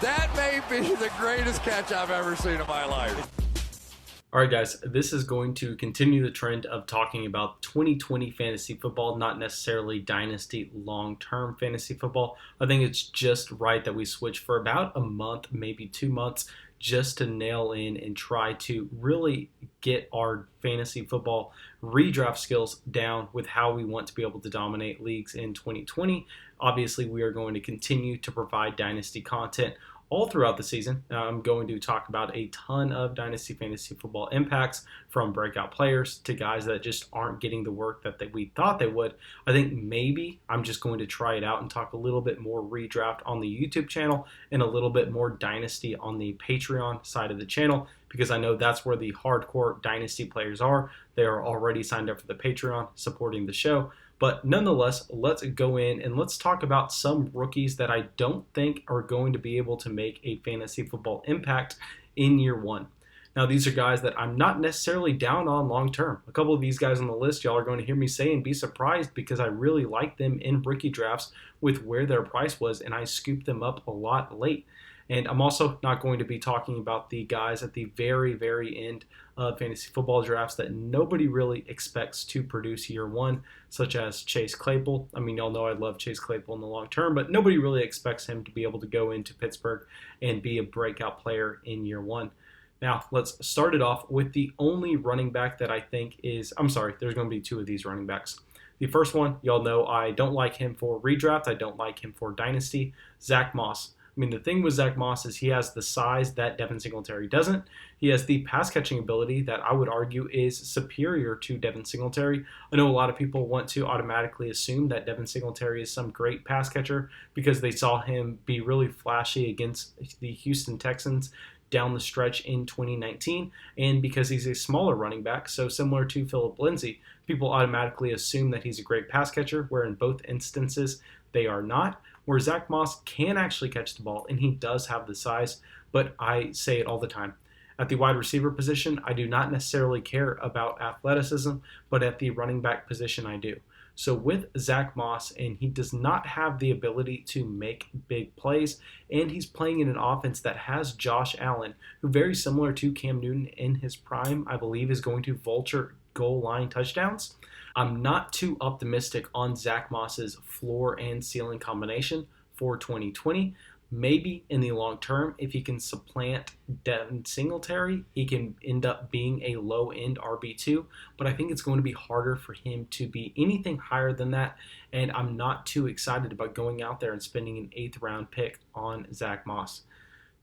That may be the greatest catch I've ever seen in my life. All right, guys, this is going to continue the trend of talking about 2020 fantasy football, not necessarily dynasty long-term fantasy football. I think it's just right that we switch for about a month, maybe 2 months, just to nail in and try to really get our fantasy football redraft skills down with how we want to be able to dominate leagues in 2020. Obviously, we are going to continue to provide dynasty content all throughout the season. I'm going to talk about a ton of dynasty fantasy football impacts, from breakout players to guys that just aren't getting the work that we thought they would. I think maybe I'm just going to try it out and talk a little bit more redraft on the YouTube channel and a little bit more dynasty on the Patreon side of the channel, because I know that's where the hardcore dynasty players are. They are already signed up for the Patreon, supporting the show. But nonetheless, let's go in and let's talk about some rookies that I don't think are going to be able to make a fantasy football impact in year one. Now, these are guys that I'm not necessarily down on long term. A couple of these guys on the list, y'all are going to hear me say and be surprised, because I really like them in rookie drafts with where their price was, and I scooped them up a lot late. And I'm also not going to be talking about the guys at the very, very end of fantasy football drafts that nobody really expects to produce year one, such as Chase Claypool. I mean, y'all know I love Chase Claypool in the long term, but nobody really expects him to be able to go into Pittsburgh and be a breakout player in year one. Now, let's start it off with the only running back that I think is, there's going to be two of these running backs. The first one, y'all know I don't like him for redraft. I don't like him for dynasty. Zack Moss. I mean, the thing with Zack Moss is he has the size that Devin Singletary doesn't. He has the pass-catching ability that I would argue is superior to Devin Singletary. I know a lot of people want to automatically assume that Devin Singletary is some great pass catcher because they saw him be really flashy against the Houston Texans down the stretch in 2019, and because he's a smaller running back, so similar to Phillip Lindsay, people automatically assume that he's a great pass catcher, where in both instances they are not. Where Zack Moss can actually catch the ball, and he does have the size, but I say it all the time. At the wide receiver position, I do not necessarily care about athleticism, but at the running back position, I do. So with Zack Moss, and he does not have the ability to make big plays, and he's playing in an offense that has Josh Allen, who, very similar to Cam Newton in his prime, I believe is going to vulture goal line touchdowns. I'm not too optimistic on Zack Moss's floor and ceiling combination for 2020. Maybe in the long term, if he can supplant Devin Singletary, he can end up being a low-end RB2, but I think it's going to be harder for him to be anything higher than that, and I'm not too excited about going out there and spending an 8th-round pick on Zack Moss.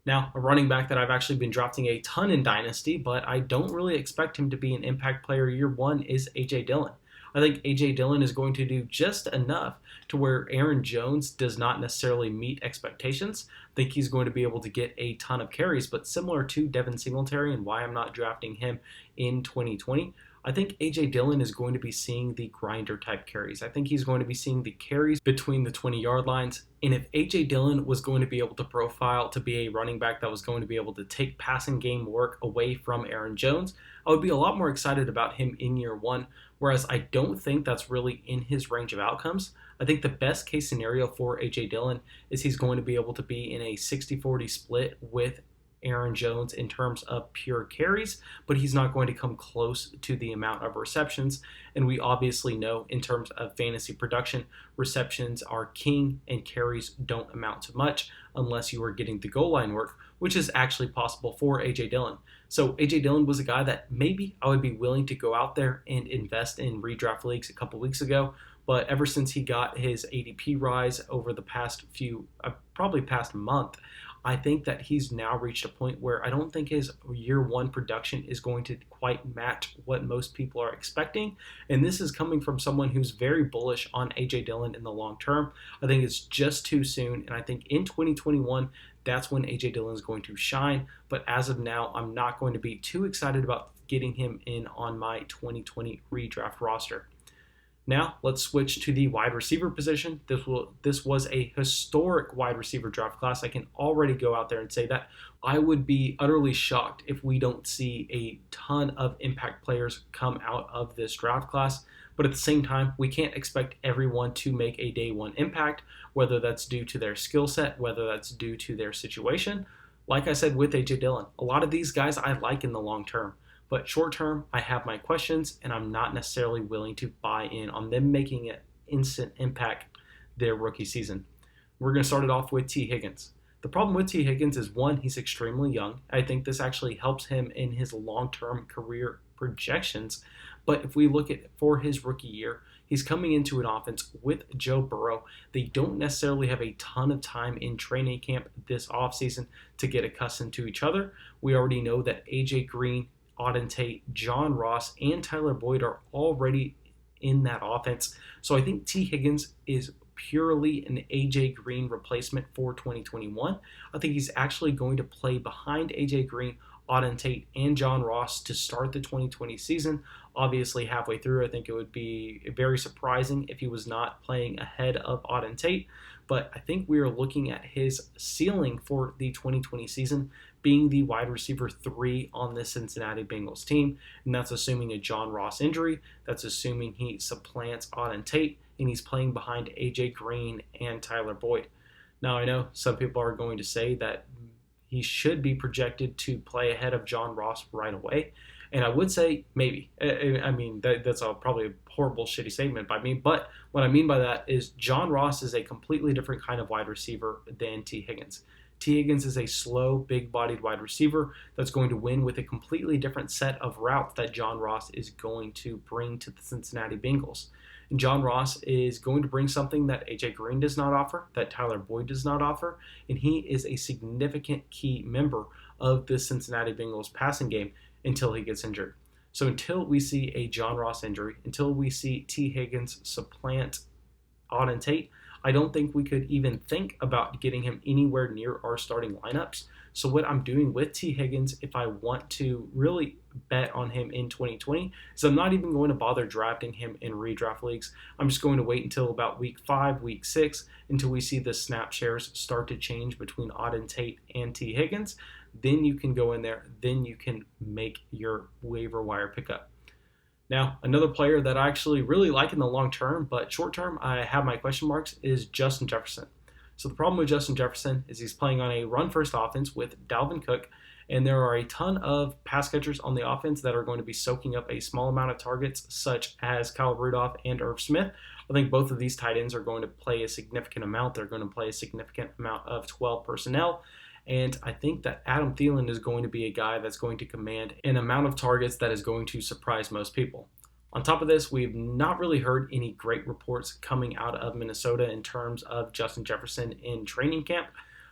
Now, a running back that I've actually been drafting a ton in Dynasty, but I don't really expect him to be an impact player year one, is A.J. Dillon. I think A.J. Dillon is going to do just enough to where Aaron Jones does not necessarily meet expectations. I think he's going to be able to get a ton of carries, but similar to Devin Singletary and why I'm not drafting him in 2020, I think A.J. Dillon is going to be seeing the grinder type carries. I think he's going to be seeing the carries between the 20-yard lines. And if A.J. Dillon was going to be able to profile to be a running back that was going to be able to take passing game work away from Aaron Jones, I would be a lot more excited about him in year one, whereas I don't think that's really in his range of outcomes. I think the best case scenario for A.J. Dillon is he's going to be able to be in a 60-40 split with Aaron Jones in terms of pure carries, but he's not going to come close to the amount of receptions. And we obviously know in terms of fantasy production, receptions are king and carries don't amount to much unless you are getting the goal line work, which is actually possible for A.J. Dillon. So A.J. Dillon was a guy that maybe I would be willing to go out there and invest in redraft leagues a couple weeks ago, but ever since he got his ADP rise over the past probably past month, I think that he's now reached a point where I don't think his year one production is going to quite match what most people are expecting. And this is coming from someone who's very bullish on A.J. Dillon in the long term. I think it's just too soon. And I think in 2021, that's when A.J. Dillon is going to shine. But as of now, I'm not going to be too excited about getting him in on my 2020 redraft roster. Now, let's switch to the wide receiver position. This was a historic wide receiver draft class. I can already go out there and say that I would be utterly shocked if we don't see a ton of impact players come out of this draft class. But at the same time, we can't expect everyone to make a day one impact, whether that's due to their skill set, whether that's due to their situation. Like I said with AJ Dillon, a lot of these guys I like in the long term. But short term, I have my questions, and I'm not necessarily willing to buy in on them making an instant impact their rookie season. We're going to start it off with T. Higgins. The problem with T. Higgins is, one, he's extremely young. I think this actually helps him in his long-term career projections. But if we look at for his rookie year, he's coming into an offense with Joe Burrow. They don't necessarily have a ton of time in training camp this offseason to get accustomed to each other. We already know that A.J. Green, Auden Tate, John Ross, and Tyler Boyd are already in that offense. So I think T. Higgins is purely an A.J. Green replacement for 2021. I think he's actually going to play behind A.J. Green, Auden Tate, and John Ross to start the 2020 season. Obviously, halfway through, I think it would be very surprising if he was not playing ahead of Auden Tate. But I think we are looking at his ceiling for the 2020 season being the wide receiver 3 on the Cincinnati Bengals team. And that's assuming a John Ross injury. That's assuming he supplants Auden Tate and he's playing behind A.J. Green and Tyler Boyd. Now, I know some people are going to say that he should be projected to play ahead of John Ross right away. And I would say maybe. I mean, that's probably a horrible, shitty statement by me. But what I mean by that is John Ross is a completely different kind of wide receiver than T. Higgins. T. Higgins is a slow, big-bodied wide receiver that's going to win with a completely different set of routes that John Ross is going to bring to the Cincinnati Bengals. And John Ross is going to bring something that A.J. Green does not offer, that Tyler Boyd does not offer, and he is a significant key member of the Cincinnati Bengals passing game until he gets injured. So until we see a John Ross injury, until we see T. Higgins supplant Auden Tate, I don't think we could even think about getting him anywhere near our starting lineups. So what I'm doing with T. Higgins, if I want to really bet on him in 2020, is I'm not even going to bother drafting him in redraft leagues. I'm just going to wait until about week 5, week 6, until we see the snap shares start to change between Auden Tate and T. Higgins. Then you can go in there. Then you can make your waiver wire pickup. Now, another player that I actually really like in the long term, but short term I have my question marks, is Justin Jefferson. So the problem with Justin Jefferson is he's playing on a run-first offense with Dalvin Cook, and there are a ton of pass catchers on the offense that are going to be soaking up a small amount of targets, such as Kyle Rudolph and Irv Smith. I think both of these tight ends are going to play a significant amount. They're going to play a significant amount of 12 personnel. And I think that Adam Thielen is going to be a guy that's going to command an amount of targets that is going to surprise most people. On top of this, we've not really heard any great reports coming out of Minnesota in terms of Justin Jefferson in training camp.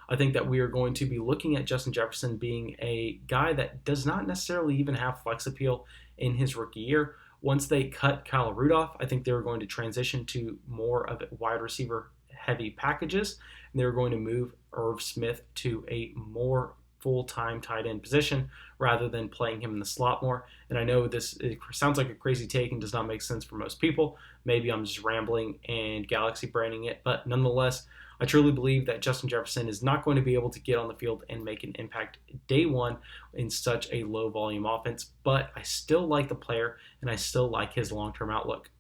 I think that we are going to be looking at Justin Jefferson being a guy that does not necessarily even have flex appeal in his rookie year. Once they cut Kyle Rudolph, I think they were going to transition to more of wide receiver heavy packages, and they were going to move Irv Smith to a more full-time tight end position rather than playing him in the slot more. And I know it sounds like a crazy take and does not make sense for most people. Maybe I'm just rambling and galaxy branding it, but nonetheless, I truly believe that Justin Jefferson is not going to be able to get on the field and make an impact day one in such a low volume offense, but I still like the player and I still like his long-term outlook.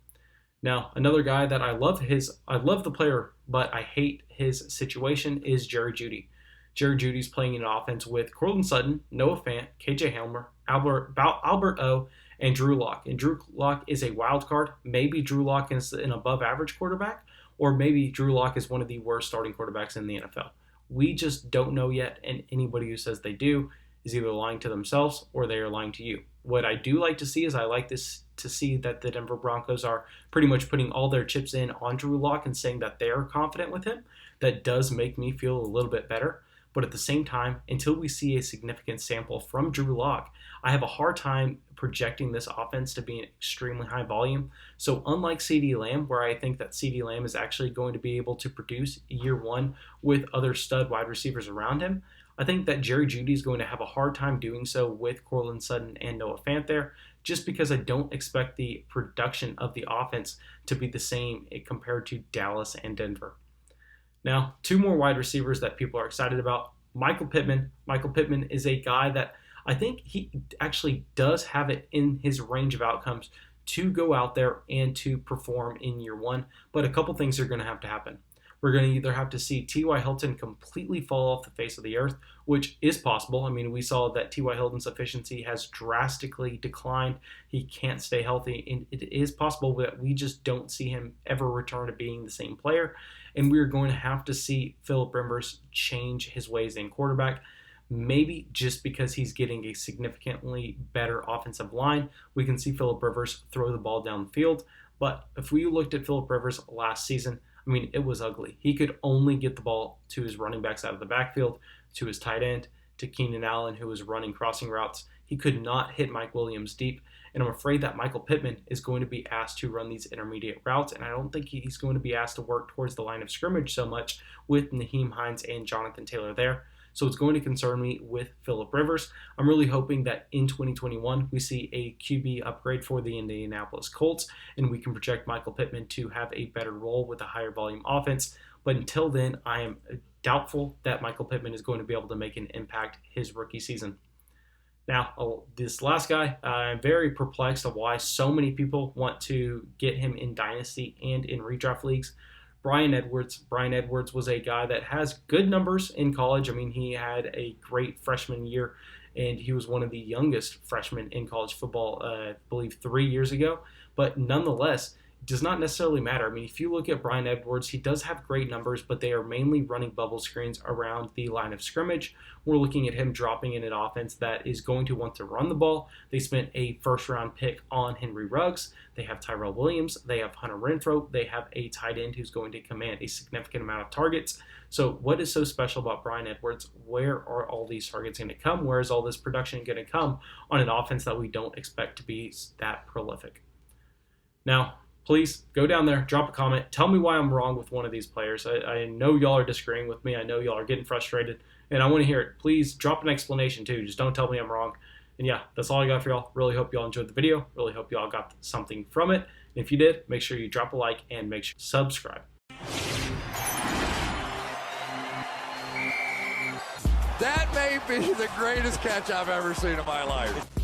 Now, another guy that I love the player, but I hate his situation is Jerry Judy. Jerry Judy's playing in an offense with Courtland Sutton, Noah Fant, KJ Hamler, Albert O, and Drew Lock. And Drew Lock is a wild card. Maybe Drew Lock is an above average quarterback, or maybe Drew Lock is one of the worst starting quarterbacks in the NFL. We just don't know yet, and anybody who says they do is either lying to themselves or they are lying to you. What I do like to see is I like this to see that the Denver Broncos are pretty much putting all their chips in on Drew Lock and saying that they're confident with him. That does make me feel a little bit better. But at the same time, until we see a significant sample from Drew Lock, I have a hard time projecting this offense to be an extremely high volume. So unlike CeeDee Lamb, where I think that CeeDee Lamb is actually going to be able to produce year one with other stud wide receivers around him, I think that Jerry Jeudy is going to have a hard time doing so with Courtland Sutton and Noah Fant there, just because I don't expect the production of the offense to be the same compared to Dallas and Denver. Now, two more wide receivers that people are excited about. Michael Pittman. Michael Pittman is a guy that I think he actually does have it in his range of outcomes to go out there and to perform in year one. But a couple things are going to happen. We're going to either have to see T.Y. Hilton completely fall off the face of the earth, which is possible. I mean, we saw that T.Y. Hilton's efficiency has drastically declined. He can't stay healthy, and it is possible that we just don't see him ever return to being the same player. And we're going to have to see Philip Rivers change his ways in quarterback. Maybe just because he's getting a significantly better offensive line, we can see Philip Rivers throw the ball down the field. But if we looked at Philip Rivers last season, I mean, it was ugly. He could only get the ball to his running backs out of the backfield, to his tight end, to Keenan Allen, who was running crossing routes. He could not hit Mike Williams deep. And I'm afraid that Michael Pittman is going to be asked to run these intermediate routes. And I don't think he's going to be asked to work towards the line of scrimmage so much with Nyheim Hines and Jonathan Taylor there. So it's going to concern me with Philip Rivers. I'm really hoping that in 2021 we see a QB upgrade for the Indianapolis Colts and we can project Michael Pittman to have a better role with a higher volume offense. But until then, I am doubtful that Michael Pittman is going to be able to make an impact his rookie season. Now, this last guy, I'm very perplexed of why so many people want to get him in Dynasty and in redraft leagues. Bryan Edwards. Bryan Edwards was a guy that has good numbers in college. I mean, he had a great freshman year, and he was one of the youngest freshmen in college football, I believe 3 years ago. But nonetheless, it does not necessarily matter. I mean, if you look at Bryan Edwards, he does have great numbers, but they are mainly running bubble screens around the line of scrimmage. We're looking at him dropping in an offense that is going to want to run the ball. They spent a first-round pick on Henry Ruggs. They have Tyrell Williams. They have Hunter Renfrow. They have a tight end who's going to command a significant amount of targets. So what is so special about Bryan Edwards? Where are all these targets going to come? Where is all this production going to come on an offense that we don't expect to be that prolific? Now, please go down there, drop a comment, tell me why I'm wrong with one of these players. I know y'all are disagreeing with me. I know y'all are getting frustrated, and I want to hear it. Please drop an explanation too. Just don't tell me I'm wrong. And yeah, that's all I got for y'all. Really hope y'all enjoyed the video. Really hope y'all got something from it. And if you did, make sure you drop a like and make sure you subscribe. That may be the greatest catch I've ever seen in my life.